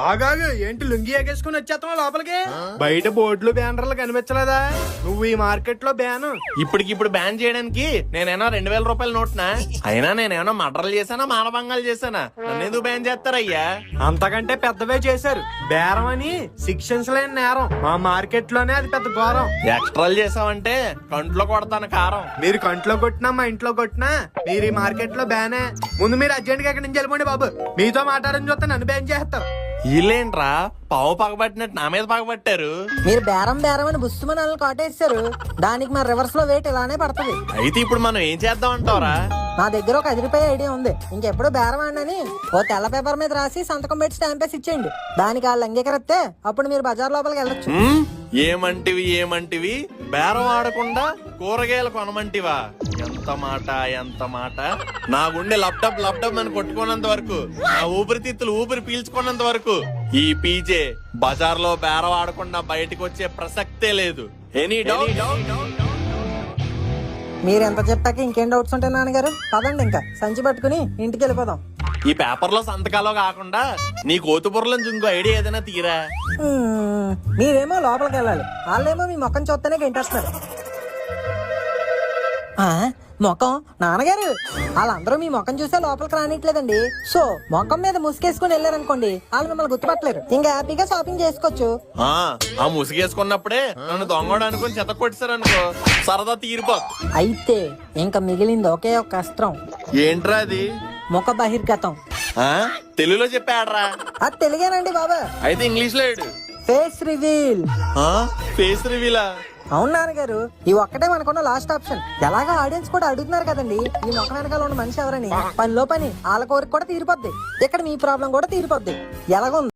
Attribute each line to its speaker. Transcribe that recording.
Speaker 1: ఆగాగు, ఏంటి లుంగి ఎగేసుకుని వచ్చేస్తావు లోపలికి? బయట బోర్డులు బ్యానర్లు కనిపించలేదా? నువ్వు ఈ మార్కెట్ లో బ్యాన్
Speaker 2: ఇప్పటికిప్పుడు బ్యాన్ చేయడానికి నేనేమో 2000 రూపాయల నోట్నా? అయినా నేనేమన్నా మర్డర్లు చేశానా మానభంగాలు చేశానా? నన్నెందుకు బ్యాన్ చేస్తారయ్యా?
Speaker 1: అంతకంటే పెద్దవే చేశారు. బేరం అని శిక్షన్స్ లేని నేరం మా మార్కెట్ లోనే అది పెద్ద ఘోరం.
Speaker 2: ఎక్స్ట్రాలు చేసావంటే కంట్లో కొడతాను కారం.
Speaker 1: మీరు కంట్లో కొట్టినా మా ఇంట్లో కొట్టినా మీరు ఈ మార్కెట్ లో బ్యానే. ముందు మీరు అర్జెంట్ గా ఎక్కడి నుంచి వెళ్ళిపోండి బాబు. మీతో మాట్లాడని చూస్తే నన్ను బ్యాన్ చేస్తారు.
Speaker 2: వీళ్ళేంట్రా పావు పగబట్టినట్టు నా మీద పగబట్టారు?
Speaker 3: మీరు బేరం బేరం అని బుస్సుమని వాళ్ళని కాటేస్తారు. దానికి మన రివర్స్ లో వెయిట్ ఇలానే పడుతుంది.
Speaker 2: అయితే ఇప్పుడు మనం ఏం చేద్దాం అంటావరా?
Speaker 3: నా దగ్గర ఒక 10 రూపాయల ఐడియా ఉంది. ఇంకెప్పుడు బేరం ఆడని ఓ తెల్ల పేపర్ మీద రాసి సంతకం పెట్టి స్టాంప్ వేసి ఇచ్చేయండి. దానికి వాళ్ళు అంగీకరిస్తే అప్పుడు మీరు బజార్ లోపలికి వెళ్ళొచ్చు.
Speaker 2: ఏమంటివి బేరం ఆడకుండా కూరగాయలు కొనమంటివా? ఎంత మాట. నా గుండె లప్టాప్ అని కొట్టుకున్నంత వరకు, నా ఊపిరితిత్తులు ఊపిరి పీల్చుకున్నంత వరకు ఈ పీజే బజార్ లో బేరం ఆడకుండా బయటకు వచ్చే ప్రసక్తే లేదు. Any doubt?
Speaker 3: మీరు ఎంత చెప్పాక ఇంకేం డౌట్స్ ఉంటాయి నాన్నగారు? పదండి ఇంకా సంచి పట్టుకుని ఇంటికి వెళ్ళిపోదాం.
Speaker 2: ఈ పేపర్ లో సంతకాలో కాకుండా నీ కోతుపురలో ఇంకో ఐడియా ఏదైనా తీరా?
Speaker 3: మీరేమో లోపలికి వెళ్ళాలి, వాళ్ళేమో మీ మొక్కం చూస్తేనే గంటేస్తున్నారు. మొఖం నాన్నగారు, వాళ్ళందరూ మీ మొఖం చూసే లోపలికి రానిట్లేదండి. సో మొఖం మీద ముసుకేసుకుని వెళ్ళారనుకోండి, వాళ్ళు మిమ్మల్ని గుర్తుపట్టలేరు. ఇంకా హ్యాపీగా షాపింగ్ చేసుకోవచ్చు.
Speaker 2: ఆ ముసుగేసుకున్నప్పుడే నన్ను దొంగడు అనుకుని చెత్త కొట్టారనుకో, సరదా తీరిపో.
Speaker 3: అయితే ఇంకా మిగిలింది ఒకే ఒక అస్త్రం.
Speaker 2: ఏంట్రా అది?
Speaker 3: ముఖ బహిర్గతం.
Speaker 2: తెలుగులో చెప్పాడరా?
Speaker 3: అది తెలుగేనండి బాబా.
Speaker 2: అయితే ఇంగ్లీష్ లో ఏడు.
Speaker 3: Face reveal.
Speaker 2: ఫేస్ రివీలా?
Speaker 3: అవును నాన్నగారు, ఈ ఒక్కటే మనకున్న లాస్ట్ ఆప్షన్. ఎలాగా ఆడియన్స్ కూడా అడుగుతున్నారు కదండి ఈ మొక్క వెనకాల ఉన్న మనిషి ఎవరని. పనిలో పని వాళ్ళ కోరిక కూడా తీరిపోద్ది. ఇక్కడ మీ ప్రాబ్లం కూడా తీరిపోద్ది. ఎలాగో